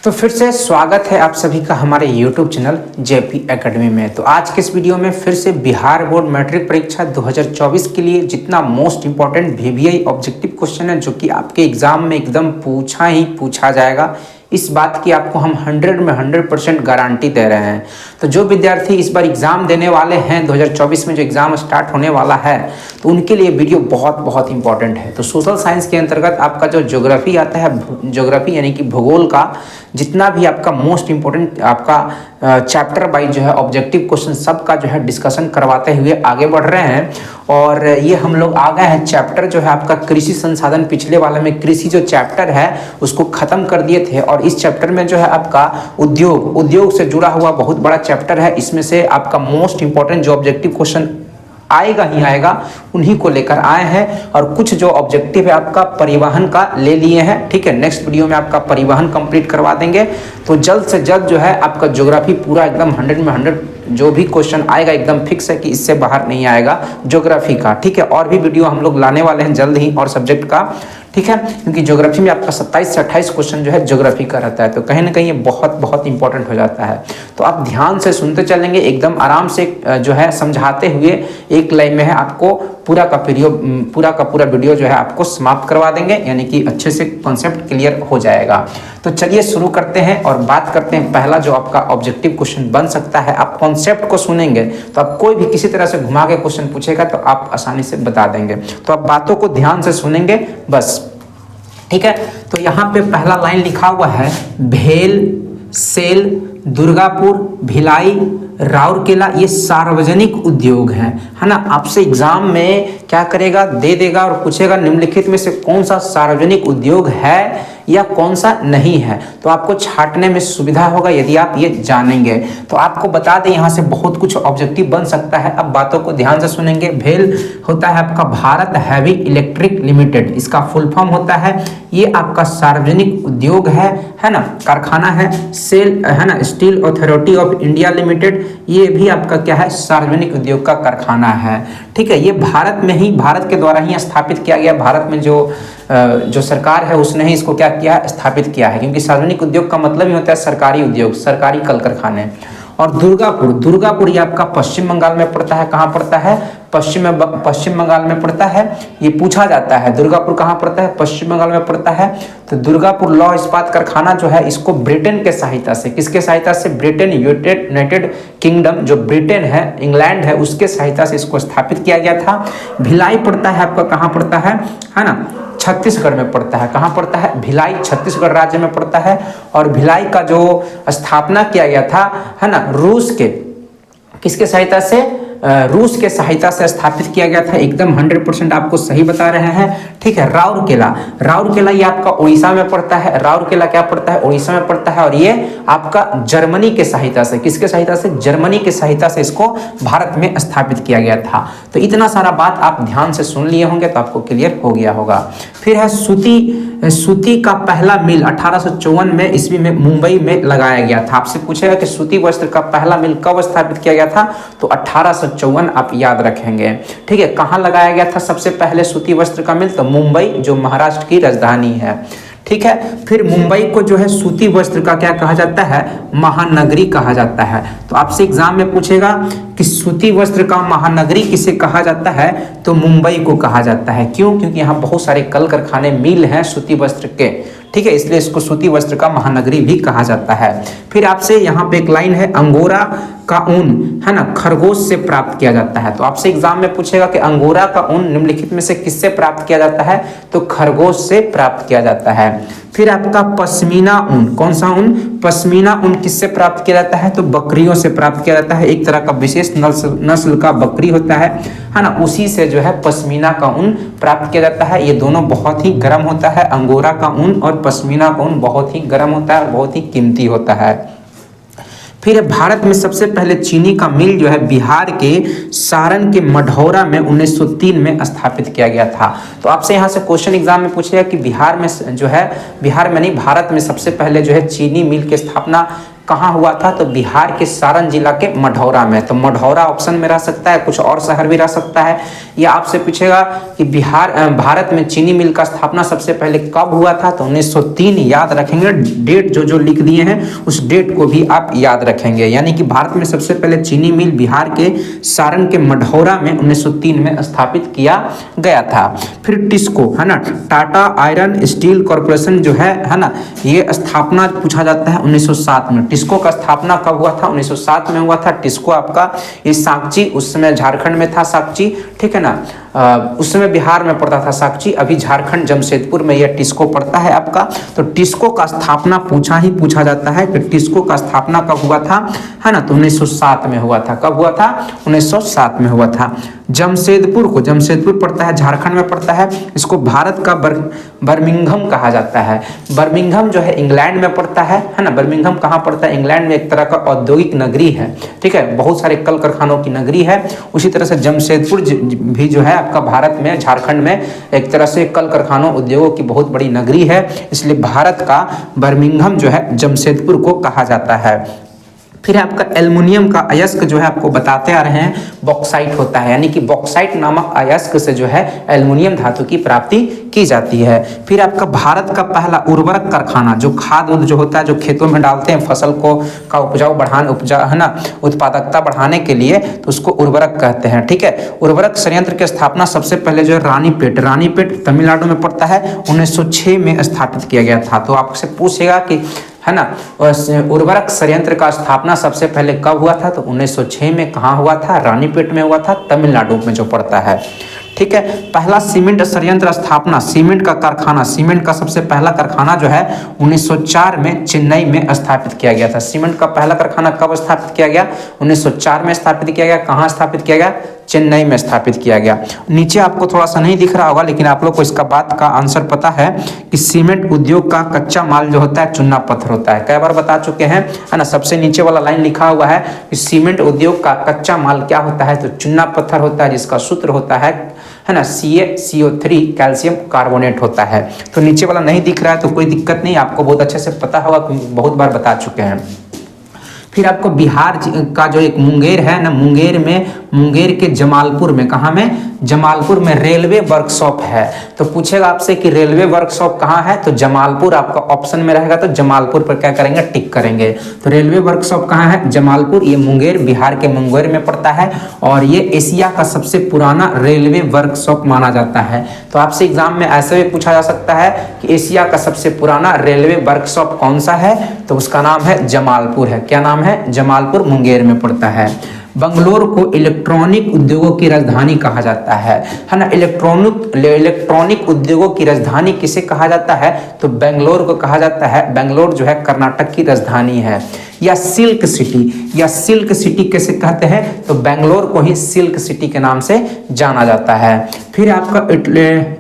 तो फिर से स्वागत है आप सभी का हमारे YouTube चैनल जेपी एकेडमी में। तो आज के इस वीडियो में फिर से बिहार बोर्ड मैट्रिक परीक्षा 2024 के लिए जितना most important VBI objective question है जो कि आपके एग्जाम में एकदम पूछा ही पूछा जाएगा, इस बात की आपको हम 100 में 100% गारंटी दे रहे हैं। तो जो विद्यार्थी इस बार एग्ज़ाम देने वाले हैं 2024 में जो एग्ज़ाम स्टार्ट होने वाला है तो उनके लिए वीडियो बहुत बहुत इंपॉर्टेंट है। तो सोशल साइंस के अंतर्गत आपका जो ज्योग्राफी आता है, ज्योग्राफी यानी कि भूगोल का जितना भी आपका मोस्ट इम्पोर्टेंट आपका चैप्टर वाइज जो है ऑब्जेक्टिव क्वेश्चन सबका जो है डिस्कशन करवाते हुए आगे बढ़ रहे हैं। और ये हम लोग आ गए हैं चैप्टर जो है आपका कृषि संसाधन, पिछले वाले में कृषि जो चैप्टर है उसको ख़त्म कर दिए थे और इस चैप्टर में जो है आपका उद्योग से जुड़ा हुआ बहुत बड़ा चैप्टर है। इसमें से आपका मोस्ट इम्पोर्टेंट जो ऑब्जेक्टिव क्वेश्चन आएगा ही आएगा उन्हीं को लेकर आए हैं और कुछ जो ऑब्जेक्टिव है आपका परिवहन का ले लिए हैं। ठीक है, नेक्स्ट वीडियो में आपका परिवहन कंप्लीट करवा देंगे। तो जल्द से जल्द जो है आपका ज्योग्राफी पूरा एकदम 100 में 100 जो भी क्वेश्चन आएगा एकदम फिक्स है कि इससे बाहर नहीं आएगा ज्योग्राफी का। ठीक है, और भी वीडियो हम लोग लाने वाले हैं जल्द ही और सब्जेक्ट का। ठीक है, क्योंकि ज्योग्राफी में आपका 27 से 28 क्वेश्चन जो है ज्योग्राफी का रहता है, तो कहीं ना कहीं ये बहुत बहुत इंपॉर्टेंट हो जाता है। तो आप ध्यान से सुनते चलेंगे, एकदम आराम से जो है समझाते हुए एक लाइन में है आपको पूरा का पूरा वीडियो जो है आपको समाप्त करवा देंगे, यानी कि अच्छे से कॉन्सेप्ट क्लियर हो जाएगा। तो चलिए शुरू करते हैं और बात करते हैं पहला जो आपका ऑब्जेक्टिव क्वेश्चन बन सकता है। आप कॉन्सेप्ट को सुनेंगे तो आप कोई भी किसी तरह से घुमा के क्वेश्चन पूछेगा तो आप आसानी से बता देंगे। तो आप बातों को ध्यान से सुनेंगे बस। ठीक है, तो यहाँ पे पहला लाइन लिखा हुआ है भेल, सेल, दुर्गापुर, भिलाई, राउरकेला, ये सार्वजनिक उद्योग हैं, है ना। आपसे एग्जाम में क्या करेगा, दे देगा और पूछेगा निम्नलिखित में से कौन सा सार्वजनिक उद्योग है या कौन सा नहीं है। तो आपको छांटने में सुविधा होगा यदि आप ये जानेंगे। तो आपको बता दें यहाँ से बहुत कुछ ऑब्जेक्टिव बन सकता है। अब बातों को ध्यान से सुनेंगे। भेल होता है आपका भारत हैवी इलेक्ट्रिक लिमिटेड, इसका फुल फॉर्म होता है, ये आपका सार्वजनिक उद्योग है ना, कारखाना है। सेल है ना, steel authority of India limited, ये भी आपका क्या है, सार्वजनिक उद्योग का कारखाना है। ठीक है, ये भारत में ही, भारत के द्वारा ही स्थापित किया गया। भारत में जो सरकार है उसने ही इसको क्या किया, स्थापित किया है, क्योंकि सार्वजनिक उद्योग का मतलब ही होता है सरकारी उद्योग, सरकारी कल कारखाने। और दुर्गापुर ये आपका पश्चिम बंगाल में पड़ता है। कहाँ पड़ता है, पश्चिम बंगाल में पड़ता है। ये पूछा जाता है दुर्गापुर कहाँ पड़ता है, पश्चिम बंगाल में पड़ता है। तो दुर्गापुर लौह इस्पात कारखाना जो है इसको ब्रिटेन के सहायता से, किसके सहायता से, ब्रिटेन, यूनाइटेड किंगडम जो ब्रिटेन है, इंग्लैंड है, उसके सहायता से इसको स्थापित किया गया था। भिलाई पड़ता है आपका, कहाँ पड़ता है ना, छत्तीसगढ़ में पड़ता है। कहाँ पड़ता है, भिलाई छत्तीसगढ़ राज्य में पड़ता है। और भिलाई का जो स्थापना किया गया था, है ना, रूस के, किसके सहायता से, रूस के सहायता से स्थापित किया गया था। एकदम 100% आपको सही बता रहे हैं। ठीक है, राउरकेला ये आपका उड़ीसा में पड़ता है। राउरकेला क्या पड़ता है, उड़ीसा में पड़ता है। और ये आपका जर्मनी के सहायता से, किसके सहायता से, जर्मनी के सहायता से इसको भारत में स्थापित किया गया था। तो इतना सारा बात आप ध्यान से सुन लिए होंगे तो आपको क्लियर हो गया होगा। फिर है सूती का पहला मिल 1854 ईस्वी में मुंबई में लगाया गया था। आपसे पूछेगा कि सूती वस्त्र का पहला मिल कब स्थापित किया गया था, तो 1854 आप याद रखेंगे। ठीक है, कहाँ लगाया गया था सबसे पहले सूती वस्त्र का मिल, तो मुंबई जो महाराष्ट्र की राजधानी है। ठीक है, फिर मुंबई को जो है सूती वस्त्र का क्या कहा जाता है, महानगरी कहा जाता है। तो आपसे एग्जाम में पूछेगा कि सूती वस्त्र का महानगरी किसे कहा जाता है, तो मुंबई को कहा जाता है। क्यों, क्योंकि यहाँ बहुत सारे कल कारखाने, मिल हैं सूती वस्त्र के। ठीक है, इसलिए इसको सूती वस्त्र का महानगरी भी कहा जाता है। फिर आपसे यहाँ पे एक लाइन है, अंगोरा का ऊन, है ना, खरगोश से प्राप्त किया जाता है। तो आपसे एग्जाम में पूछेगा कि अंगोरा का ऊन निम्नलिखित में से किससे प्राप्त किया जाता है, तो खरगोश से प्राप्त किया जाता है। फिर आपका पश्मीना ऊन, कौन सा ऊन, पश्मीना ऊन किससे प्राप्त किया जाता है, तो बकरियों से प्राप्त किया जाता है। एक तरह का विशेष नस्ल का बकरी होता है ना, उसी से जो है पश्मीना का ऊन प्राप्त किया जाता है। ये दोनों बहुत ही गर्म होता है, अंगोरा का ऊन और पश्मीना का ऊन बहुत ही गर्म होता है, बहुत ही कीमती होता है। फिर भारत में सबसे पहले चीनी का मिल जो है बिहार के सारण के मढ़ौरा में 1903 में स्थापित किया गया था। तो आपसे यहाँ से क्वेश्चन एग्जाम में पूछेगा कि बिहार में जो है, बिहार में नहीं, भारत में सबसे पहले जो है चीनी मिल की स्थापना कहाँ हुआ था, तो बिहार के सारण जिला के मढ़ौरा में। तो मढ़ौरा ऑप्शन में रह सकता है, कुछ और शहर भी रह सकता है। या आपसे पूछेगा कि भारत में चीनी मिल का स्थापना सबसे पहले कब हुआ था, तो 1903 याद रखेंगे। डेट जो लिख दिए हैं उस डेट को भी आप याद रखेंगे। यानी कि भारत में सबसे पहले चीनी मिल बिहार के सारण के मढ़ौरा में 1903 में स्थापित किया गया था। फिर टिस्को है ना, टाटा आयरन स्टील कॉर्पोरेशन जो है ना, ये स्थापना पूछा जाता है 1907 में। टिस्को का स्थापना कब हुआ था, 1907 में हुआ था। टिस्को आपका ये साकची, उस समय झारखंड में था साकची, ठीक है ना, उस समय बिहार में पड़ता था साकची, अभी झारखंड जमशेदपुर में यह टिस्को पड़ता है आपका। तो टिस्को का स्थापना पूछा जाता है कि टिस्को का स्थापना कब हुआ था, है ना, तो 1907 में हुआ था। कब हुआ था, 1907 में हुआ था। जमशेदपुर पड़ता है, झारखंड में पड़ता है। इसको भारत का बर्मिंघम कहा जाता है। बर्मिंघम जो है इंग्लैंड में पड़ता है ना। बर्मिंघम कहाँ पड़ता है, इंग्लैंड में, एक तरह का औद्योगिक नगरी है, ठीक है, बहुत सारे कल कारखानों की नगरी है। उसी तरह से जमशेदपुर भी जो है आपका भारत में, झारखंड में एक तरह से कल कारखानों उद्योगों की बहुत बड़ी नगरी है, इसलिए भारत का बर्मिंघम जो है जमशेदपुर को कहा जाता है। फिर आपका एल्युमिनियम का अयस्क जो है आपको बताते आ रहे हैं, बॉक्साइट होता है। यानी कि बॉक्साइट नामक अयस्क से जो है एल्युमिनियम धातु की प्राप्ति की जाती है। फिर आपका भारत का पहला उर्वरक कारखाना, जो खाद जो होता है, जो खेतों में डालते हैं फसल को का है ना, उत्पादकता बढ़ाने के लिए, तो उसको उर्वरक कहते हैं, ठीक है। उर्वरक संयंत्र की स्थापना सबसे पहले जो है रानीपेट तमिलनाडु में पड़ता है, 1906 में स्थापित किया गया था। तो आपसे पूछेगा कि है ना, उर्वरक संयंत्र का स्थापना सबसे पहले कब हुआ था, तो 1906 में। कहाँ हुआ था, रानीपेट में हुआ था, तमिलनाडु में जो पड़ता है, ठीक है। पहला सीमेंट संयंत्र स्थापना, सीमेंट का कारखाना, सीमेंट का सबसे पहला कारखाना जो है 1904 में चेन्नई में स्थापित किया गया था। सीमेंट का पहला कारखाना कब स्थापित किया गया, 1904 में स्थापित किया गया। कहाँ स्थापित किया गया, चेन्नई में स्थापित किया गया। नीचे आपको थोड़ा सा नहीं दिख रहा होगा, लेकिन आप लोग को इसका बात का आंसर पता है कि सीमेंट उद्योग का कच्चा माल जो होता है चूना पत्थर होता है। कई बार बता चुके हैं, है ना। सबसे नीचे वाला लाइन लिखा हुआ है कि सीमेंट उद्योग का कच्चा माल क्या होता है, तो चूना पत्थर होता है, जिसका सूत्र होता है ना, CaCO3 कैल्शियम कार्बोनेट होता है। तो नीचे वाला नहीं दिख रहा है तो कोई दिक्कत नहीं, आपको बहुत अच्छे से पता होगा, बहुत बार बता चुके हैं। फिर आपको बिहार का जो एक मुंगेर है ना, मुंगेर के जमालपुर में, कहाँ में, जमालपुर में रेलवे वर्कशॉप है। तो पूछेगा आपसे कि रेलवे वर्कशॉप कहाँ है, तो जमालपुर आपका ऑप्शन में रहेगा, तो जमालपुर पर क्या करेंगे, टिक करेंगे। तो रेलवे वर्कशॉप कहाँ है, जमालपुर। ये मुंगेर, बिहार के मुंगेर में पड़ता है, और ये एशिया का सबसे पुराना रेलवे वर्कशॉप माना जाता है। तो आपसे एग्जाम में ऐसे भी पूछा जा सकता है कि एशिया का सबसे पुराना रेलवे वर्कशॉप कौन सा है, तो उसका नाम है जमालपुर है। क्या नाम है, जमालपुर, मुंगेर में पड़ता है। बंगलोर को इलेक्ट्रॉनिक उद्योगों की राजधानी कहा जाता है ना। इलेक्ट्रॉनिक उद्योगों की राजधानी किसे कहा जाता है, तो बेंगलोर को कहा जाता है। बेंगलोर जो है कर्नाटक की राजधानी है। या सिल्क सिटी कैसे कहते हैं, तो बेंगलोर को ही सिल्क सिटी के नाम से जाना जाता है। फिर आपका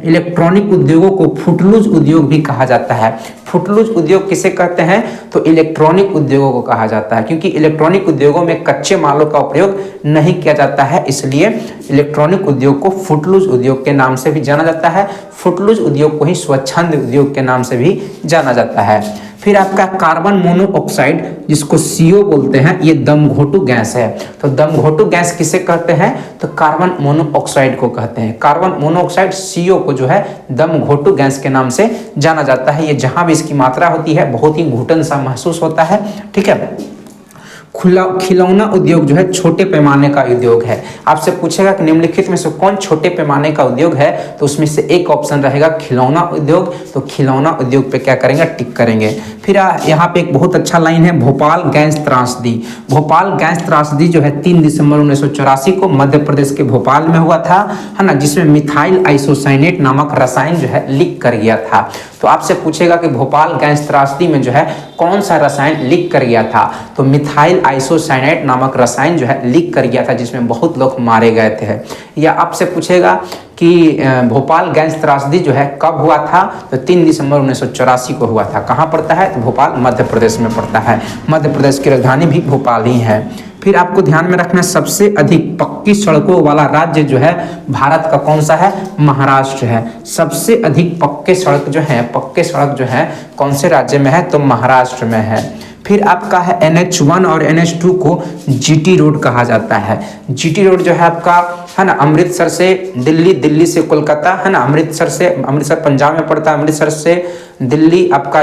इलेक्ट्रॉनिक उद्योगों को फुटलूज उद्योग भी कहा जाता है। फुटलूज उद्योग किसे कहते हैं, तो इलेक्ट्रॉनिक उद्योगों को कहा जाता है, क्योंकि इलेक्ट्रॉनिक उद्योगों में कच्चे मालों का उपयोग नहीं किया जाता है, इसलिए इलेक्ट्रॉनिक उद्योग को फुटलूज उद्योग के नाम से भी जाना जाता है। फुटलूज उद्योग को ही स्वच्छंद उद्योग के नाम से भी जाना जाता है। फिर आपका कार्बन मोनोऑक्साइड, जिसको CO बोलते हैं, ये दमघोटू गैस है। तो दमघोटू गैस किसे कहते हैं, तो कार्बन मोनोऑक्साइड को कहते हैं। कार्बन मोनोऑक्साइड CO को जो है दमघोटू गैस के नाम से जाना जाता है। ये जहां भी इसकी मात्रा होती है बहुत ही घुटन सा महसूस होता है, ठीक है। खिलौना उद्योग जो है छोटे पैमाने का उद्योग है। आपसे पूछेगा कि निम्नलिखित में से कौन छोटे पैमाने का उद्योग है, तो उसमें से एक ऑप्शन रहेगा खिलौना उद्योग। तो खिलौना उद्योग पे क्या करेंगे, टिक करेंगे। फिर यहाँ पे एक बहुत अच्छा लाइन है, भोपाल गैस त्रासदी। भोपाल गैस त्रासदी जो है 3 दिसंबर 1984 को मध्य प्रदेश के भोपाल में हुआ था, है ना, जिसमें मिथाइल आइसोसाइनेट नामक रसायन जो है लीक कर गया था। तो आपसे पूछेगा कि भोपाल गैस त्रासदी में जो है कौन सा रसायन लीक कर गया था, तो मिथाइल आइसोसाइनेट नामक रसायन जो है लीक कर गया था, जिसमें बहुत लोग मारे गए थे। या आपसे पूछेगा कि भोपाल गैस त्रासदी जो है कब हुआ था, तो 3 दिसंबर 1984 को हुआ था। कहाँ पड़ता है, तो भोपाल मध्य प्रदेश में पड़ता है। मध्य प्रदेश की राजधानी भी भोपाल ही है। फिर आपको ध्यान में रखना, सबसे अधिक पक्की सड़कों वाला राज्य जो है भारत का कौन सा है, महाराष्ट्र है। सबसे अधिक पक्के सड़क जो है कौन से राज्य में है, तो महाराष्ट्र में है। फिर आपका है NH1 और NH2 को GT रोड कहा जाता है। GT रोड जो है आपका है ना अमृतसर से दिल्ली, दिल्ली से कोलकाता, है ना अमृतसर पंजाब में पड़ता है, अमृतसर से दिल्ली आपका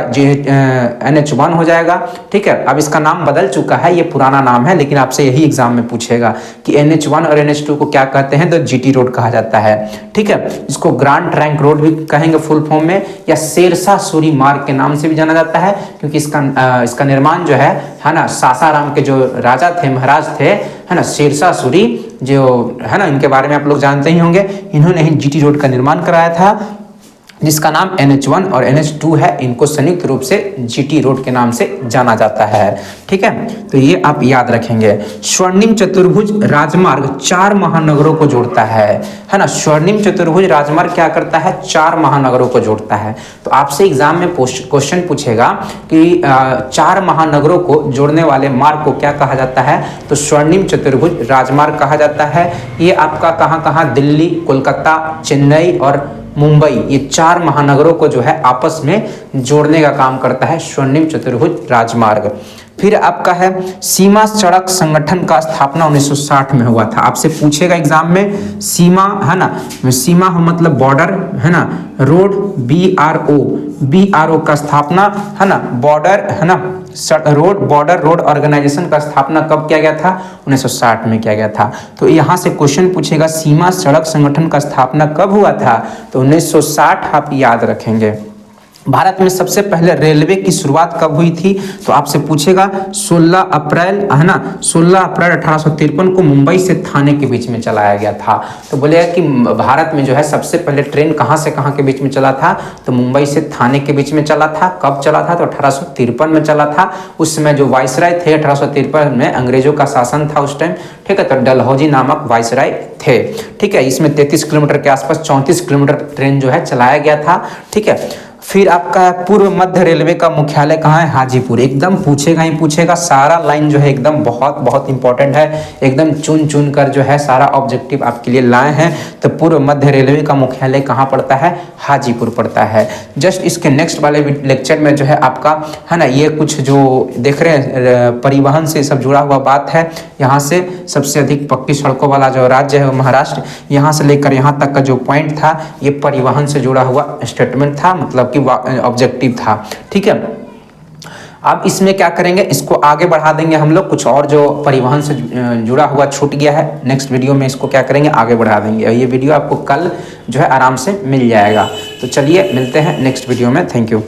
NH1 हो जाएगा। ठीक है, अब इसका नाम बदल चुका है, ये पुराना नाम है, लेकिन आपसे यही एग्जाम में पूछेगा कि NH1 और NH2 को क्या कहते हैं, तो GT रोड कहा जाता है। ठीक है, इसको ग्रांड ट्रंक रोड भी कहेंगे फुल फॉर्म में, या शेरशाह सूरी मार्ग के नाम से भी जाना जाता है, क्योंकि इसका निर्माण जो है ना सासाराम के जो राजा थे, महाराज थे, है ना शेरशाह सूरी, जो है ना इनके बारे में आप लोग जानते ही होंगे, इन्होंने ही GT रोड का निर्माण कराया था, जिसका नाम NH1 और NH2 है। इनको संयुक्त रूप से GT रोड के नाम से जाना जाता है। ठीक है, तो ये आप याद रखेंगे। स्वर्णिम चतुर्भुज राजमार्ग 4 महानगरों को जोड़ता है ना। स्वर्णिम चतुर्भुज राजमार्ग क्या करता है, 4 महानगरों को जोड़ता है। तो आपसे एग्जाम में क्वेश्चन पूछेगा कि 4 महानगरों को जोड़ने वाले मार्ग को क्या कहा जाता है, तो स्वर्णिम चतुर्भुज राजमार्ग कहा जाता है। ये आपका कहाँ दिल्ली, कोलकाता, चेन्नई और मुंबई, ये 4 महानगरों को जो है आपस में जोड़ने का काम करता है स्वर्णिम चतुर्भुज राजमार्ग। फिर आपका है सीमा सड़क संगठन का स्थापना 1960 में हुआ था। आपसे पूछेगा एग्जाम में, सीमा है ना, सीमा मतलब बॉर्डर है ना, रोड BRO का स्थापना है ना, बॉर्डर है ना, बॉर्डर रोड ऑर्गेनाइजेशन का स्थापना कब किया गया था, 1960 में किया गया था। तो यहाँ से क्वेश्चन पूछेगा सीमा सड़क संगठन का स्थापना कब हुआ था, तो 1960 आप याद रखेंगे। भारत में सबसे पहले रेलवे की शुरुआत कब हुई थी, तो आपसे पूछेगा 16 अप्रैल है ना, 16 अप्रैल 1853 को मुंबई से थाने के बीच में चलाया गया था। तो बोलेगा कि भारत में जो है सबसे पहले ट्रेन कहाँ से कहाँ के बीच में चला था, तो मुंबई से थाने के बीच में चला था। कब चला था, तो 1853 में चला था। उस समय जो वायसराय थे 1853 में, अंग्रेजों का शासन था उस टाइम। ठीक है, तो डलहौजी नामक वायसराय थे। ठीक है, इसमें 33 किलोमीटर के आसपास 34 किलोमीटर ट्रेन जो है चलाया गया था। ठीक है, फिर आपका पूर्व मध्य रेलवे का मुख्यालय कहाँ है, हाजीपुर। एकदम पूछेगा ही पूछेगा, सारा लाइन जो है एकदम बहुत इंपॉर्टेंट है, एकदम चुन कर जो है सारा ऑब्जेक्टिव आपके लिए लाए हैं। तो पूर्व मध्य रेलवे का मुख्यालय कहाँ पड़ता है, हाजीपुर पड़ता है। जस्ट इसके नेक्स्ट वाले लेक्चर में जो है आपका है ना, ये कुछ जो देख रहे हैं परिवहन से सब जुड़ा हुआ बात है। यहाँ से सबसे अधिक पक्की सड़कों वाला जो राज्य है वो महाराष्ट्र, यहाँ से लेकर यहाँ तक का जो पॉइंट था ये परिवहन से जुड़ा हुआ स्टेटमेंट था, मतलब कि ऑब्जेक्टिव था। ठीक है, अब इसमें क्या करेंगे, इसको आगे बढ़ा देंगे हम लोग। कुछ और जो परिवहन से जुड़ा हुआ छूट गया है, नेक्स्ट वीडियो में इसको क्या करेंगे, आगे बढ़ा देंगे। और ये वीडियो आपको कल जो है आराम से मिल जाएगा। तो चलिए मिलते हैं नेक्स्ट वीडियो में। Thank you.